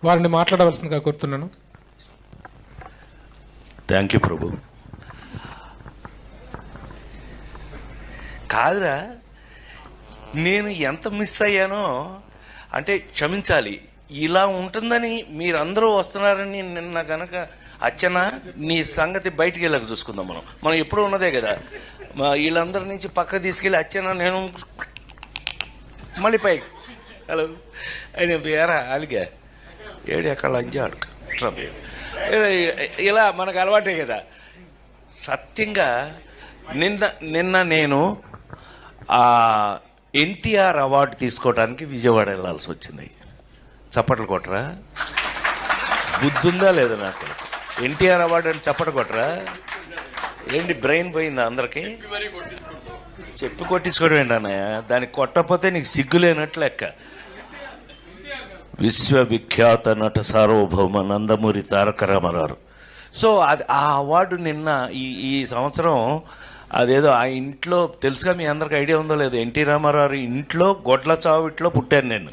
వారిని మాట్లాడవలసిందిగా కోరుతున్నాను. థ్యాంక్ యూ ప్రభు. కాదురా, నేను ఎంత మిస్ అయ్యానో అంటే క్షమించాలి. ఇలా ఉంటుందని మీరందరూ వస్తున్నారని నిన్న కనుక అచ్చనా నీ సంగతి బయటికి వెళ్ళక చూసుకుందాం. మనం ఎప్పుడూ ఉన్నదే కదా. వీళ్ళందరి నుంచి పక్క తీసుకెళ్ళి అచ్చనా నేను మళ్ళీ పైకి హలో ఆయన పేరా అలిగా ఏడు ఎక్కడ లంచా అడుక ఇలా మనకు అలవాటే కదా. సత్యంగా నిన్న నేను ఎన్టీఆర్ అవార్డు తీసుకోవడానికి విజయవాడ వెళ్ళాల్సి వచ్చింది. చప్పట్లు కొట్టరా? బుద్ధుందా లేదా నాకు? ఎన్టీఆర్ అవార్డు అని చప్పట్లు కొట్టరా? ఏంటి బ్రెయిన్ పోయిందా అందరికి? చెప్పి కొట్టించుకోవడం ఏంటి అన్నయ్య? దానికి కొట్టకపోతే నీకు సిగ్గులేనట్లు లెక్క. విశ్వవిఖ్యాత నట సార్వభౌమ నందమూరి తారక రామారావు. సో అది ఆ అవార్డు నిన్న ఈ సంవత్సరం అదేదో ఆ ఇంట్లో తెలుసుగా, మీ అందరికి ఐడియా ఉందో లేదో, ఎన్టీ రామారావు ఇంట్లో గొడ్ల చావిట్లో పుట్టాను నేను.